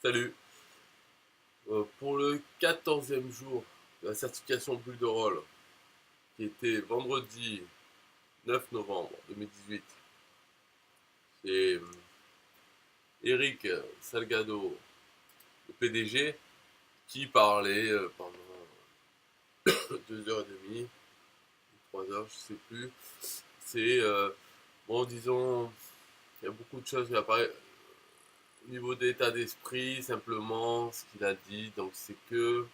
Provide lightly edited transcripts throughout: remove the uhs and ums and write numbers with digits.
Salut. Pour le 14e jour de la certification bulle de rôle, qui était vendredi 9 novembre 2018, c'est Eric Salgado, le PDG, qui parlait pendant 2h30, 3 heures, je sais plus. C'est, bon, disons, il y a beaucoup de choses qui apparaissent au niveau d'état d'esprit, simplement ce qu'il a dit. Donc, c'est que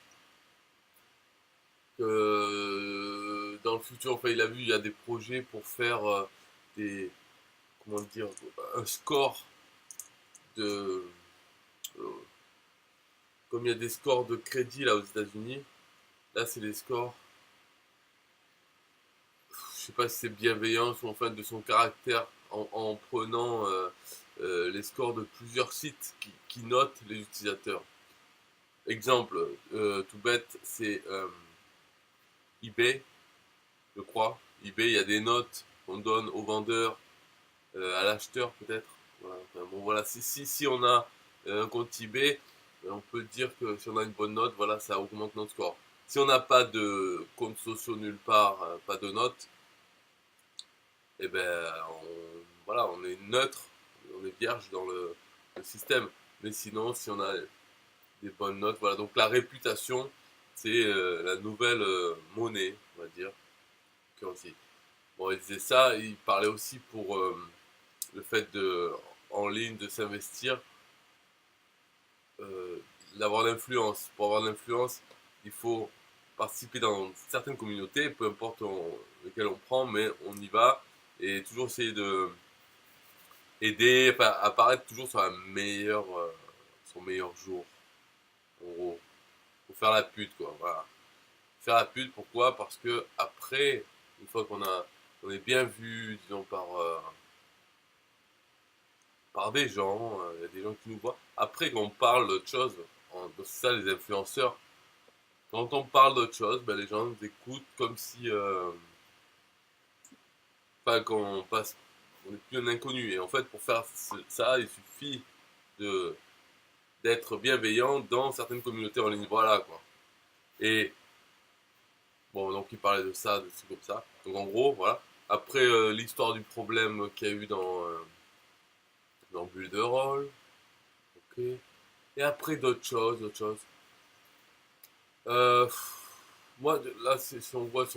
dans le futur, enfin, il a vu, il y a des projets pour faire des, comment dire, un score de, euh, comme il y a des scores de crédit là aux États-Unis, là c'est des scores, je sais pas si c'est bienveillance ou enfin de son caractère en prenant les scores de plusieurs sites qui notent les utilisateurs. Exemple, tout bête, c'est eBay, je crois. eBay, il y a des notes qu'on donne aux vendeurs, à l'acheteur peut-être. Voilà. Enfin, bon, voilà. Si on a un compte eBay, on peut dire que si on a une bonne note, voilà, ça augmente notre score. Si on n'a pas de compte social nulle part, pas de note, eh ben, voilà, on est neutre, on est vierge dans le système. Mais sinon, si on a des bonnes notes, voilà. Donc la réputation, c'est la nouvelle monnaie, on va dire. Currency. Bon, il disait ça, il parlait aussi pour le fait de en ligne de s'investir, euh, d'avoir l'influence. Pour avoir l'influence, il faut participer dans certaines communautés, peu importe lesquelles on prend, mais on y va et toujours essayer de aider, enfin, apparaître toujours sur son meilleur jour. En gros, faut faire la pute quoi. Voilà. Faire la pute, pourquoi? Parce que après, une fois on est bien vu, disons par des gens, il y a des gens qui nous voient. Après, quand on parle d'autre chose, c'est ça les influenceurs, quand on parle d'autre chose, ben, les gens nous écoutent comme si, enfin, quand on passe, on n'est plus un inconnu. Et en fait, pour faire ça, il suffit de d'être bienveillant dans certaines communautés en ligne. Voilà, quoi. Et bon, donc il parlait de ça, de trucs comme ça. Donc en gros, voilà. Après, l'histoire du problème qu'il y a eu dans Bulle de Rôle, ok. Et après, d'autres choses. Euh, Moi, là, si on voit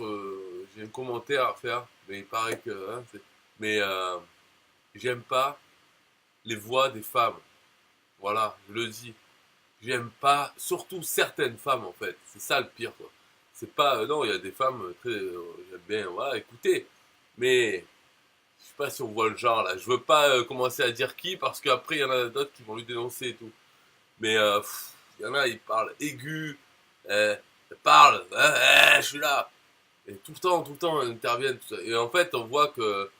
j'ai un commentaire à faire, mais il paraît que, hein, mais j'aime pas les voix des femmes. Voilà, je le dis. J'aime pas, surtout certaines femmes en fait. C'est ça le pire, quoi. C'est pas, non, il y a des femmes très, j'aime bien, voilà, écoutez. Mais je sais pas si on voit le genre là. Je veux pas commencer à dire qui parce qu'après il y en a d'autres qui vont lui dénoncer et tout. Mais il y en a, ils parlent aigu, ils parlent, hein, je suis là. Et tout le temps, elles interviennent. Tout ça. Et en fait, on voit que,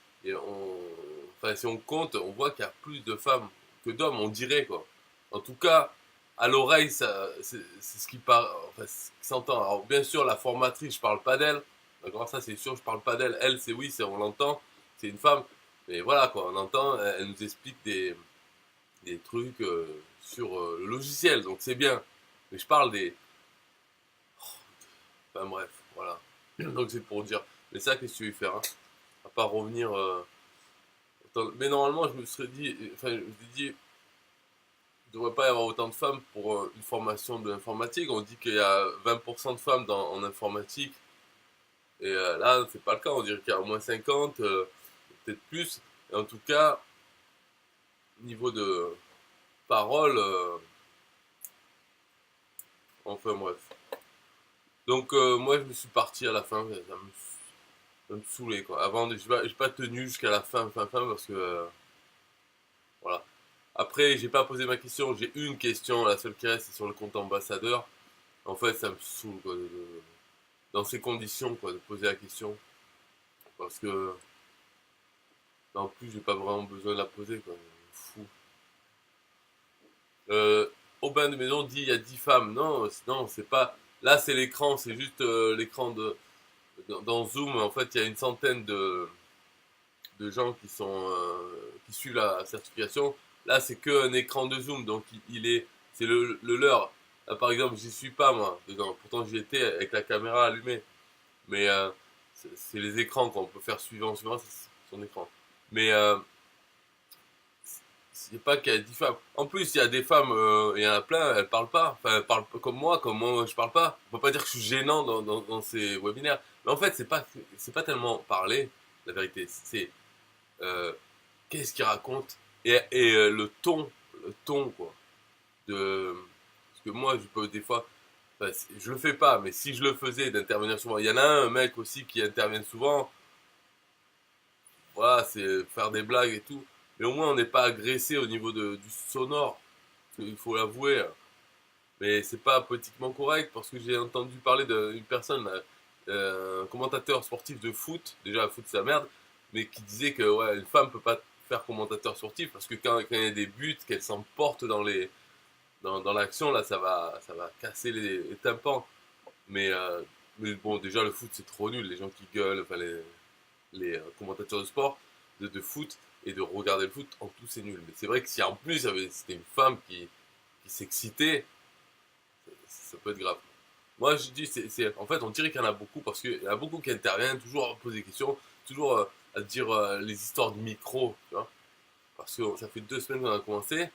enfin, si on compte, on voit qu'il y a plus de femmes que d'hommes, on dirait, quoi. En tout cas, à l'oreille, c'est ce qui parle, enfin, ce qui s'entend. Alors, bien sûr, la formatrice, je parle pas d'elle. D'accord, ça, c'est sûr, je parle pas d'elle. Elle, c'est oui, on l'entend, c'est une femme. Mais voilà, quoi, on entend, elle nous explique des trucs sur le logiciel, donc c'est bien. Mais je parle des. Enfin, bref, voilà. Donc, c'est pour dire. Mais ça, qu'est-ce que tu veux faire, hein? À part revenir. Mais normalement, je me serais dit, enfin, je me suis dit, il ne devrait pas y avoir autant de femmes pour une formation de l'informatique. On dit qu'il y a 20% de femmes en informatique. Et là, c'est pas le cas. On dirait qu'il y a au moins 50, peut-être plus. Et en tout cas, niveau de parole, enfin bref. Donc, moi, je me suis parti à la fin. Ça me saoulait, quoi. Avant, j'ai pas tenu jusqu'à la fin, parce que, voilà. Après, j'ai pas posé ma question, j'ai une question, la seule qui reste, c'est sur le compte ambassadeur. En fait, ça me saoule, quoi, dans ces conditions, quoi, de poser la question. Parce que, en plus, j'ai pas vraiment besoin de la poser, quoi. Fou. Aubin de Maison dit il y a 10 femmes. Non, non, c'est pas. Là, c'est l'écran, c'est juste l'écran de. Dans Zoom, en fait, il y a une centaine de gens qui suivent la certification. Là, c'est qu'un écran de Zoom, donc il est c'est le leur. Là, par exemple, j'y suis pas moi, dedans. Pourtant j'y étais avec la caméra allumée. Mais c'est les écrans qu'on peut faire suivant, c'est son écran. Mais c'est pas qu'il y a 10 femmes. En plus, il y a des femmes, il y en a plein, elles parlent pas. Enfin, elles parlent pas comme moi je parle pas. On peut pas dire que je suis gênant dans ces webinaires. Mais en fait, c'est pas tellement parler, la vérité. C'est euh, qu'est-ce qu'ils racontent et le ton, quoi. Parce que moi, je peux des fois, enfin, je le fais pas, mais si je le faisais d'intervenir souvent, il y en a un mec aussi qui intervient souvent. Voilà, c'est faire des blagues et tout. Mais au moins, on n'est pas agressé au niveau du sonore. Il faut l'avouer. Mais c'est pas politiquement correct parce que j'ai entendu parler d'une personne, un commentateur sportif de foot. Déjà, le foot, c'est la merde. Mais qui disait que ouais, une femme peut pas faire commentateur sportif parce que quand il y a des buts, qu'elle s'emporte dans l'action, là, ça va casser les tympans. Mais, euh, mais bon, déjà, le foot, c'est trop nul. Les gens qui gueulent, enfin, les commentateurs de sport, de foot et de regarder le foot, en tout c'est nul. Mais c'est vrai que si en plus c'était une femme qui s'excitait, ça peut être grave. Moi je dis, en fait on dirait qu'il y en a beaucoup parce qu'il y en a beaucoup qui interviennent, toujours à poser des questions, toujours à dire les histoires de micro, tu vois. Parce que ça fait 2 semaines qu'on a commencé,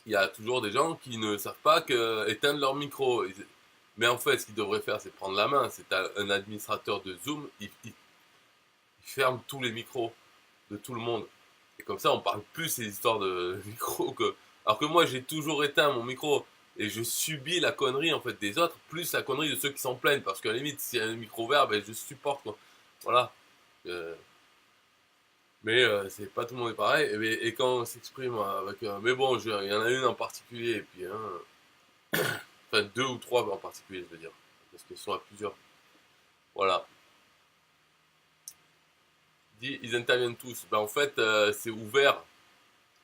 il y a toujours des gens qui ne savent pas éteindre leur micro. Mais en fait, ce qu'ils devraient faire, c'est prendre la main. C'est un administrateur de Zoom, il ferme tous les micros de tout le monde. Et comme ça, on parle plus ces histoires de micro que. Alors que moi, j'ai toujours éteint mon micro et je subis la connerie en fait des autres, plus la connerie de ceux qui s'en plaignent. Parce qu'à la limite, s'il y a un micro vert, ben, je supporte quoi. Voilà. Euh, mais c'est pas tout le monde est pareil. Et quand on s'exprime avec. Mais bon, il y en a une en particulier, et puis enfin 2 ou 3 en particulier, je veux dire. Parce qu'ils sont à plusieurs. Voilà. Ils interviennent tous. Ben, en fait, c'est ouvert,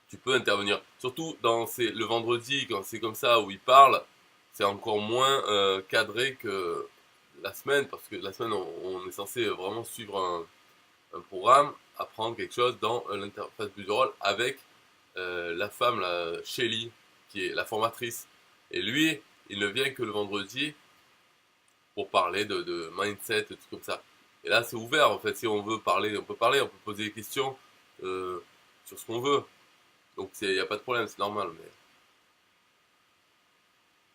tu peux intervenir. Surtout le vendredi, quand c'est comme ça, où ils parlent, c'est encore moins cadré que la semaine, parce que la semaine, on est censé vraiment suivre un programme, apprendre quelque chose dans l'interface rôle avec la femme, la Shelly, qui est la formatrice. Et lui, il ne vient que le vendredi pour parler de mindset, et tout comme ça. Et là, c'est ouvert, en fait, si on veut parler, on peut poser des questions sur ce qu'on veut. Donc il n'y a pas de problème, c'est normal. Mais... De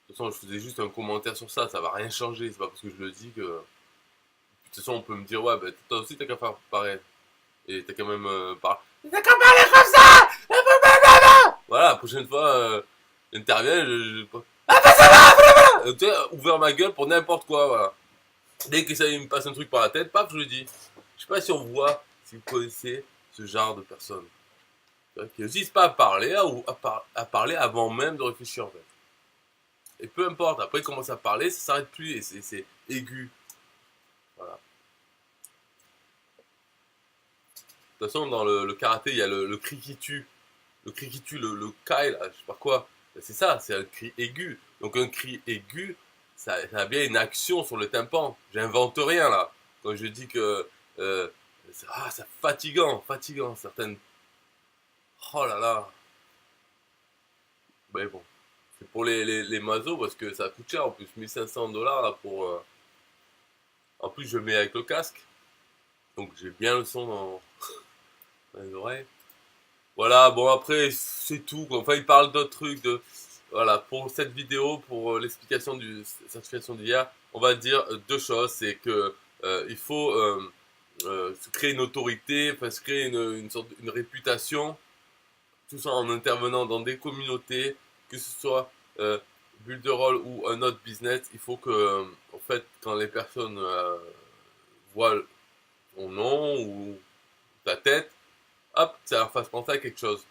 toute façon, je faisais juste un commentaire sur ça, ça va rien changer. C'est pas parce que je le dis que. De toute façon, on peut me dire, ouais, bah, toi aussi t'as qu'à faire pareil. Et t'as quand même T'as qu'à parler comme ça. Voilà, la prochaine fois, j'interviens, ah bah ça va. Tu sais, ouvert ma gueule pour n'importe quoi, voilà. Dès que ça me passe un truc par la tête, paf, je le dis. Je sais pas si on voit, si vous connaissez ce genre de personnes. Qui n'hésitent pas à parler, à parler avant même de réfléchir en fait. Et peu importe, après il commence à parler, ça s'arrête plus et c'est aigu. Voilà. De toute façon, dans le karaté, il y a le cri qui tue. Le cri qui tue, le kai, là, je sais pas quoi. C'est ça, c'est un cri aigu. Donc un cri aigu, ça a bien une action sur le tympan. J'invente rien là. Quand je dis que c'est fatigant, certaines. Oh là là. Mais bon, c'est pour les masos parce que ça coûte cher en plus, 1500 $ là pour. En plus, je mets avec le casque, donc j'ai bien le son dans les oreilles. Voilà, bon après c'est tout, quoi. Enfin, il parle d'autres trucs de. Voilà, pour cette vidéo, pour l'explication du certification d'IA, on va dire 2 choses. C'est que il faut se créer une autorité, enfin se créer une réputation, tout ça en intervenant dans des communautés, que ce soit bulle de rôle ou un autre business. Il faut que, en fait, quand les personnes voient ton nom ou ta tête, hop, ça leur fasse penser à quelque chose.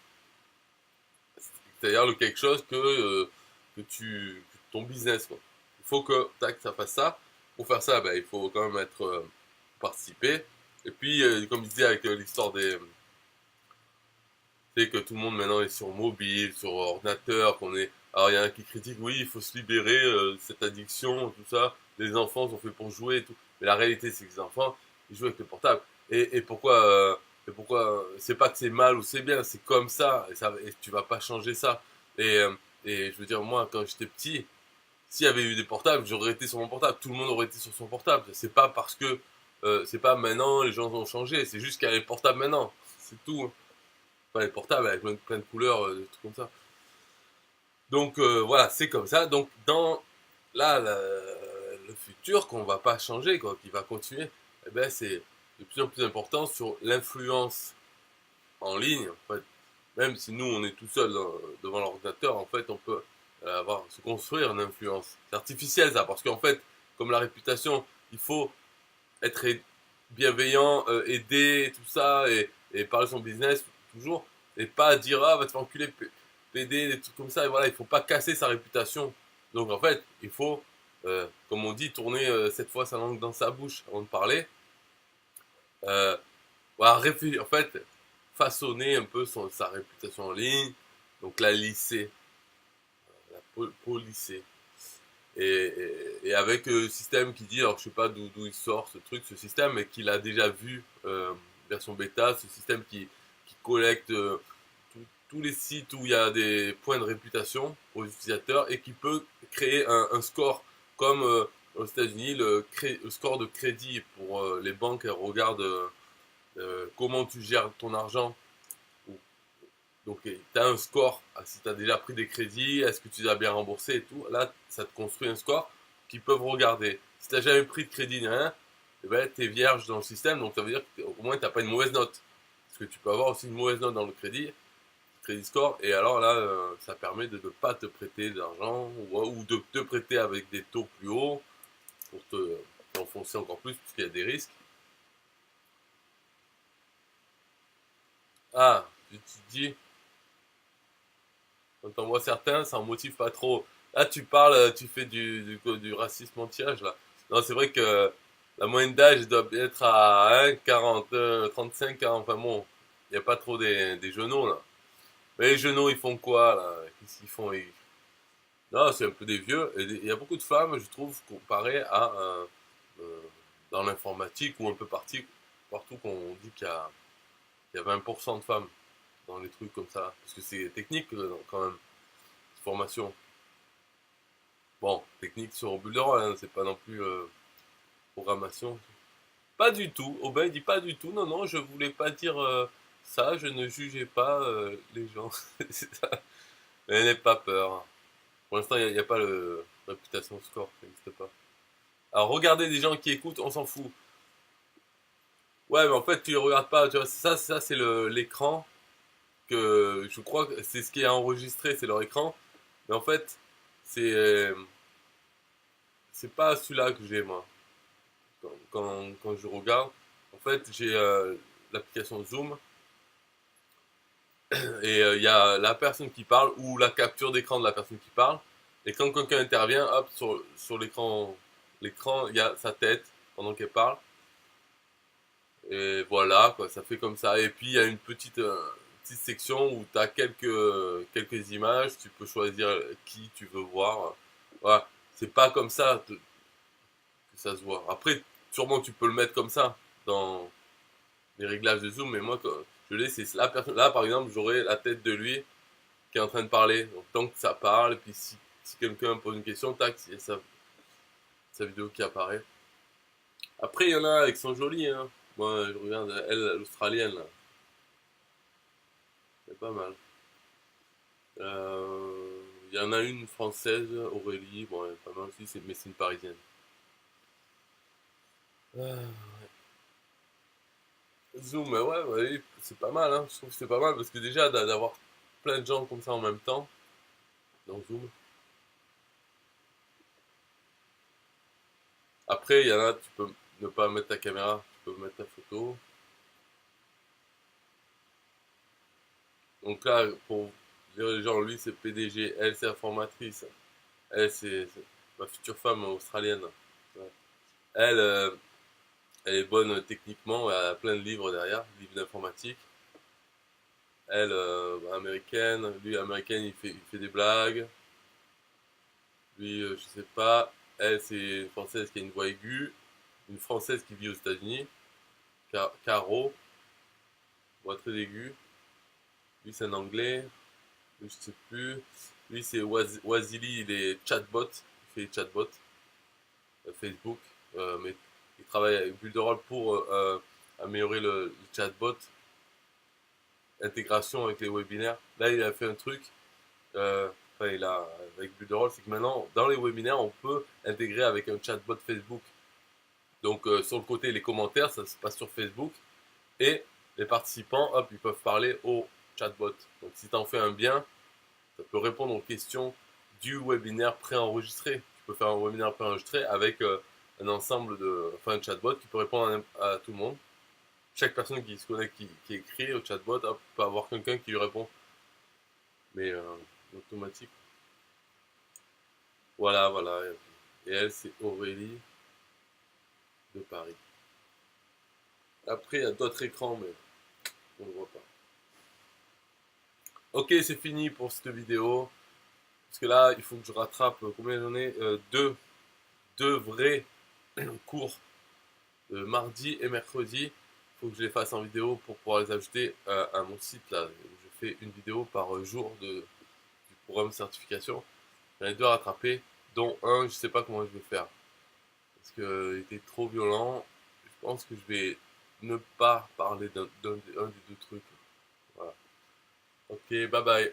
C'est-à-dire le quelque chose que ton business, quoi. Il faut que tac, ça fasse ça. Pour faire ça, ben, il faut quand même être participer. Et puis, comme je disais avec l'histoire des, c'est que tout le monde maintenant est sur mobile, sur ordinateur, qu'on est. Alors il y en a qui critiquent, oui, il faut se libérer de cette addiction, tout ça. Les enfants sont faits pour jouer et tout. Mais la réalité, c'est que les enfants, ils jouent avec le portable. Et pourquoi c'est pas que c'est mal ou c'est bien, c'est comme ça, et tu vas pas changer ça. Et, Et je veux dire, moi, quand j'étais petit, s'il y avait eu des portables, j'aurais été sur mon portable. Tout le monde aurait été sur son portable. C'est pas parce que, c'est pas maintenant, les gens ont changé. C'est juste qu'il y a les portables maintenant. C'est tout, hein. Enfin, les portables avec plein de couleurs, des trucs comme ça. Donc, voilà, c'est comme ça. Donc, dans là, le futur qu'on va pas changer, quoi, qui va continuer, eh ben, c'est de plus en plus important sur l'influence en ligne. En fait, même si nous, on est tout seul devant l'ordinateur, en fait, on peut se construire une influence. C'est artificiel, ça, parce qu'en fait, comme la réputation, il faut être bienveillant, aider, tout ça, et parler de son business, toujours, et pas dire, ah, va te faire enculer, PD, des trucs comme ça, et voilà, il faut pas casser sa réputation. Donc, en fait, il faut, comme on dit, tourner cette fois sa langue dans sa bouche avant de parler. Euh, voilà, en fait, façonner un peu sa réputation en ligne, donc la lisser, polisser. Et avec le système qui dit, alors je sais pas d'où il sort ce truc, ce système, mais qu'il a déjà vu version bêta, ce système qui collecte tous les sites où il y a des points de réputation aux utilisateurs et qui peut créer un score comme aux États-Unis, le score de crédit pour les banques, elles regardent comment tu gères ton argent. Donc, tu as un score, si tu as déjà pris des crédits, est-ce que tu les as bien remboursés et tout. Là, ça te construit un score qu'ils peuvent regarder. Si tu n'as jamais pris de crédit ni rien, eh ben, tu es vierge dans le système, donc ça veut dire qu'au moins tu n'as pas une mauvaise note. Parce que tu peux avoir aussi une mauvaise note dans le crédit score, et alors là, ça permet de ne pas te prêter de l'argent ou de te prêter avec des taux plus hauts pour t'enfoncer encore plus, parce qu'il y a des risques. Ah, tu te dis, quand on voit certains, ça en motive pas trop. Là, tu parles, tu fais du racisme anti-âge, là. Non, c'est vrai que la moyenne d'âge doit être à 1, 40, 35 ans. Enfin bon, il n'y a pas trop des genoux, là. Mais les genoux, ils font quoi, là? Qu'est-ce qu'ils font? Non, c'est un peu des vieux. Et il y a beaucoup de femmes, je trouve, comparé à euh, dans l'informatique ou un peu partout qu'on dit qu'il y a 20% de femmes dans les trucs comme ça. Parce que c'est technique, quand même, formation. Bon, technique sur Bulldozer, hein, c'est pas non plus programmation. Pas du tout. Aubin il dit pas du tout. Non, non, je voulais pas dire ça. Je ne jugeais pas les gens. C'est ça. Mais n'aie pas peur. Pour l'instant, il n'y a pas le réputation score. Ça n'existe pas. Alors, regardez des gens qui écoutent, on s'en fout. Ouais, mais en fait, tu les regardes pas. Tu vois, ça c'est l'écran que je crois que c'est ce qui est enregistré, c'est leur écran. Mais en fait, c'est euh, c'est pas celui-là que j'ai moi. Quand je regarde, en fait, j'ai l'application Zoom et il y a la personne qui parle ou la capture d'écran de la personne qui parle. Et quand quelqu'un intervient, hop, sur l'écran, il y a sa tête pendant qu'elle parle. Et voilà, quoi, ça fait comme ça. Et puis il y a une petite section où tu as quelques images, tu peux choisir qui tu veux voir. Voilà, c'est pas comme ça que ça se voit. Après, sûrement tu peux le mettre comme ça dans les réglages de zoom, mais moi, quand je l'ai, c'est la personne. Là, par exemple, j'aurai la tête de lui qui est en train de parler. Donc, tant que ça parle, et puis si quelqu'un pose une question, tac, il y a sa vidéo qui apparaît. Après, il y en a qui sont jolies, hein. Moi, je regarde elle, l'australienne, là. C'est pas mal. Il y en a une française, Aurélie, bon, elle est pas mal aussi, mais c'est une parisienne. Ah, Zoom, ouais, ouais, c'est pas mal, hein. Je trouve que c'est pas mal parce que déjà d'avoir plein de gens comme ça en même temps dans Zoom. Après, il y en a, tu peux ne pas mettre ta caméra, tu peux mettre ta photo. Donc là, pour dire les gens, lui c'est PDG, elle c'est informatrice, elle c'est ma future femme australienne. Ouais. Elle, elle est bonne techniquement, elle a plein de livres derrière, livres d'informatique. Elle, américaine, lui américaine, il fait des blagues. Lui, je sais pas. Elle, c'est une française qui a une voix aiguë, une française qui vit aux États-Unis, Caro, voix très aiguë. Lui, c'est un anglais, lui, je sais plus. Lui, c'est Wazili, il est chatbot. Il fait chatbot Facebook. Mais il travaille avec Builderall pour améliorer le chatbot, intégration avec les webinaires. Là, il a fait un truc. Enfin, il a avec Builderall, c'est que maintenant, dans les webinaires, on peut intégrer avec un chatbot Facebook. Donc, sur le côté, les commentaires, ça se passe sur Facebook. Et les participants, hop, ils peuvent parler au chatbot. Donc, si tu en fais un bien, ça peut répondre aux questions du webinaire préenregistré. Tu peux faire un webinaire préenregistré avec un ensemble de, enfin un chatbot qui peut répondre à tout le monde. Chaque personne qui se connecte, qui écrit au chatbot, hop, peut avoir quelqu'un qui lui répond, mais automatique. Voilà, voilà. Et elle, c'est Aurélie de Paris. Après, il y a d'autres écrans, mais on ne voit pas. Ok, c'est fini pour cette vidéo. Parce que là, il faut que je rattrape combien j'en ai deux vrais cours mardi et mercredi. Il faut que je les fasse en vidéo pour pouvoir les ajouter à mon site. Là, je fais une vidéo par jour du programme certification. J'en ai deux à rattraper, dont un, je sais pas comment je vais faire. Parce qu'il était trop violent. Je pense que je vais ne pas parler d'un des deux trucs. Voilà. Ok, bye bye.